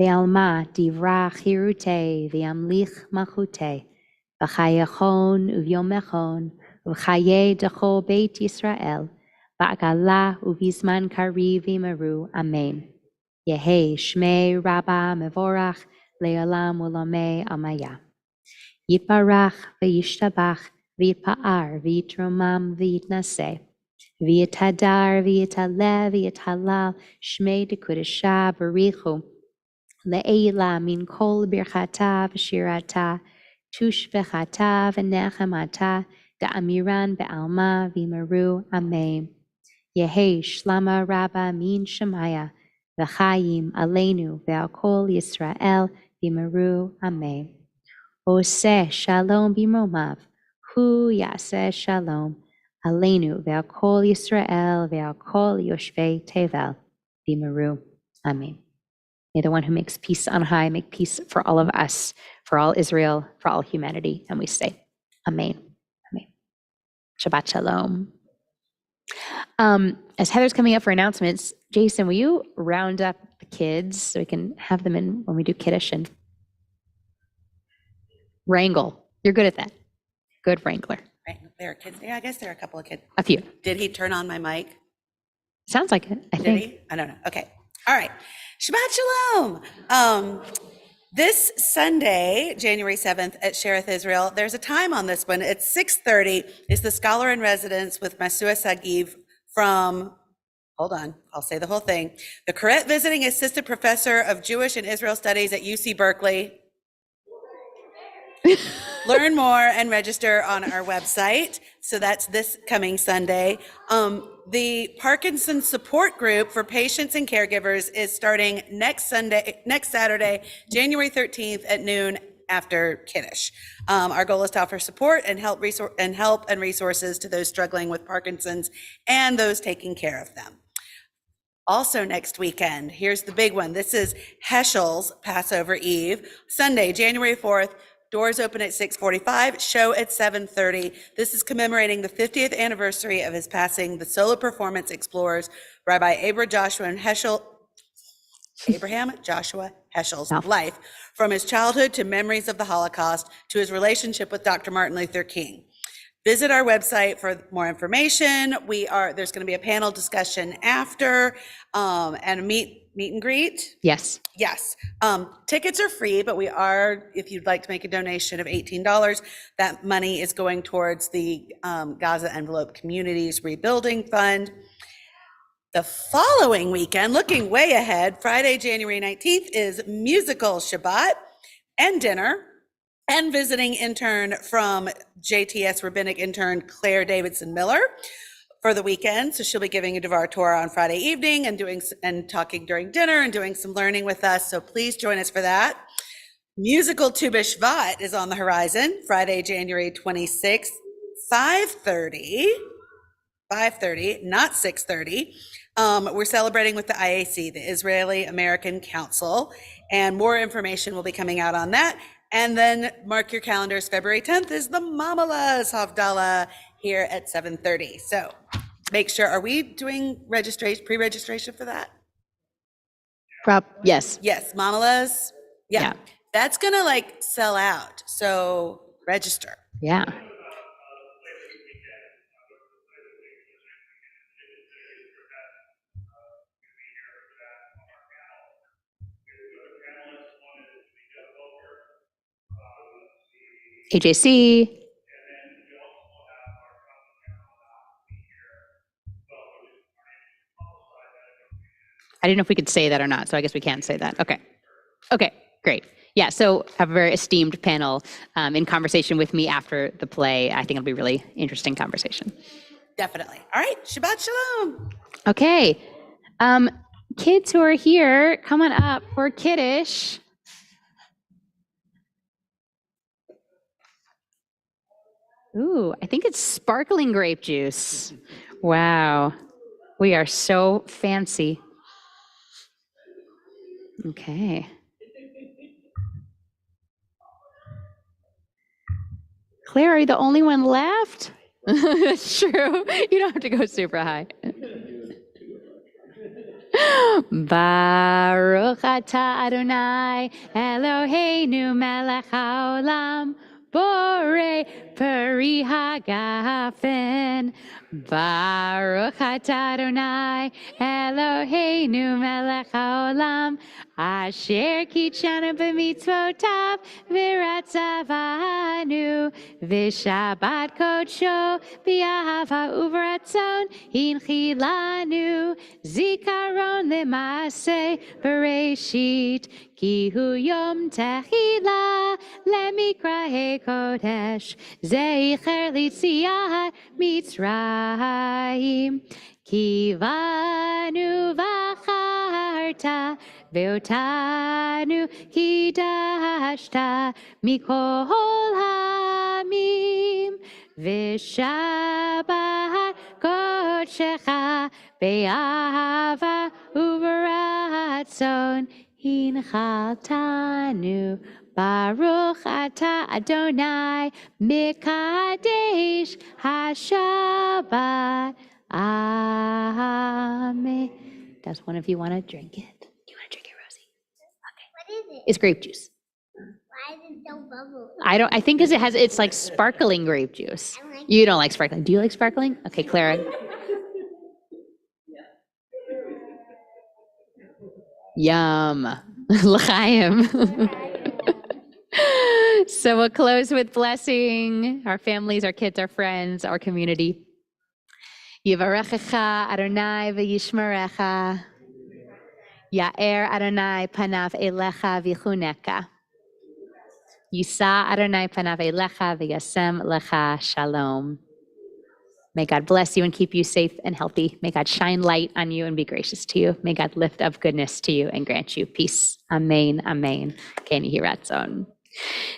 Ve'alma divra chirute ve'amlich malchute. V'chayachon uvyomechon v'chaye decho beit Yisrael. V'agala uvizman kari v'imeru. Amen. Yehi shmei Rabbah mevorach le'olam ulamei amaya. Yitbarach v'yishtabach v'yitpa'ar v'yitromam v'yitnaseh. V'yitadar v'yitaleh v'yitalal shmei dekudesha barichu. Le'ela min kol birchata v'shirata tush v'chata v'nechemata da'amiran be'alma v'imeru. Amen. Yehi shlama Rabbah min shemaya v'chayim aleinu ve'al kol Yisrael v'imeru. Amen. Oseh shalom b'mromav, hu yaseh shalom, aleinu ve'al kol Yisrael ve'al kol yoshvei tevel v'imeru. Amen. May the one who makes peace on high make peace for all of us, for all Israel, for all humanity. And we say, Amen. Amen. Shabbat shalom. As Heather's coming up for announcements, Jason, will you round up the kids so we can have them in when we do Kiddush and wrangle? You're good at that. Good wrangler. Right. There are kids. Yeah, I guess there are a couple of kids. A few. Did he turn on my mic? Sounds like it, I Did think. he? I don't know. Okay. All right. Shabbat shalom. This Sunday, January 7th at Shereth Israel, there's a time on this one. It's 6:30. It's the Scholar in Residence with Masua Sagiv from, hold on, I'll say the whole thing. The Koret Visiting Assistant Professor of Jewish and Israel Studies at UC Berkeley. Learn more and register on our website. So that's this coming Sunday. The Parkinson's support group for patients and caregivers is starting next Saturday, January 13th at noon after Kiddush. Our goal is to offer support and help and resources to those struggling with Parkinson's and those taking care of them. Also next weekend, here's the big one. This is Heschel's Passover Eve, Sunday, January 4th. Doors open at 6:45, show at 7:30. This is commemorating the 50th anniversary of his passing. The solo performance explores Rabbi Abraham Joshua Heschel's life, from his childhood to memories of the Holocaust to his relationship with Dr. Martin Luther King. Visit our website for more information. There's going to be a panel discussion after, and a meet and greet. Yes. Yes. Tickets are free, but if you'd like to make a donation of $18, that money is going towards the Gaza Envelope Communities Rebuilding Fund. The following weekend, looking way ahead, Friday, January 19th is musical Shabbat and dinner. And visiting intern from JTS rabbinic intern Claire Davidson Miller for the weekend. So she'll be giving a Devar Torah on Friday evening and talking during dinner and doing some learning with us. So please join us for that. Musical Tu B'Shvat is on the horizon, Friday, January 26th, 5:30, not 6:30. We're celebrating with the IAC, the Israeli American Council, and more information will be coming out on that. And then mark your calendars, February 10th is the Mamalas Havdalah here at 7:30. So make sure, are we doing pre-registration for that? Yes. Yes, Mamalas. Yeah. That's gonna sell out. So register. Yeah. AJC. I didn't know if we could say that or not, so I guess we can say that. Okay, great. Yeah, so have a very esteemed panel in conversation with me after the play. I think it'll be a really interesting conversation. Definitely. All right, Shabbat Shalom. Okay, kids who are here, come on up for Kiddush. Ooh, I think it's sparkling grape juice. Wow. We are so fancy. Okay. Claire, are you the only one left? That's true. You don't have to go super high. Baruch atah Adonai Eloheinu melech haolam borei peri hagafen. Baruch atah Adonai Eloheinu melech haolam asher kitshanu b'mitzvotav v'ratzavanu v'shabbat kodsho b'ahava uvratzon hinchilanu zikaron lemase bereshit ki hu yom tehila lemikra hekodesh zeicher litziat mitzrayim kivanu vacharta veotanu kidashta mikol hamim v'shabbat kodshecha be'ahava uveratzon hinchaltanu Baruch atah Adonai mikadesh hashabbat. Amen. Does one of you want to drink it? Do you want to drink it, Rosie? Okay. What is it? It's grape juice. Why is it so bubble? I think because it's like sparkling grape juice. I like You don't like sparkling. Do you like sparkling? Okay, Clara. Yum. L'chaim. So we'll close with blessing our families, our kids, our friends, our community. Yivarechecha Adonai v'yishmerecha. Ya'er Adonai panav elecha v'chuneka. Yisa Adonai panav elecha v'yasem lecha shalom. May God bless you and keep you safe and healthy. May God shine light on you and be gracious to you. May God lift up goodness to you and grant you peace. Amen, amen. Ken Yehi Ratzon.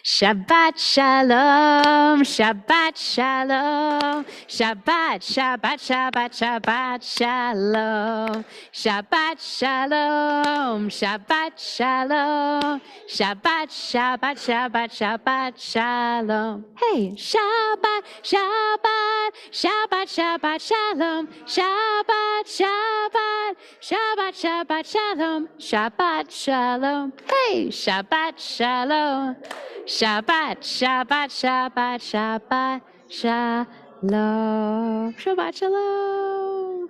Shabbat shalom, Shabbat shalom, Shabbat, Shabbat, Shabbat, Shabbat shalom, Shabbat shalom, Shabbat shalom, Shabbat, Shabbat, Shabbat, Shabbat shalom. Hey, Shabbat, Shabbat, Shabbat, Shabbat shalom, Shabbat, Shabbat, Shabbat, Shabbat shalom, Shabbat shalom. Hey, Shabbat shalom. Shabbat, Shabbat, Shabbat, Shabbat, Shalom. Shabbat, Shalom.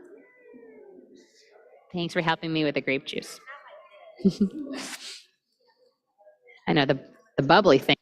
Thanks for helping me with the grape juice. I know the bubbly thing.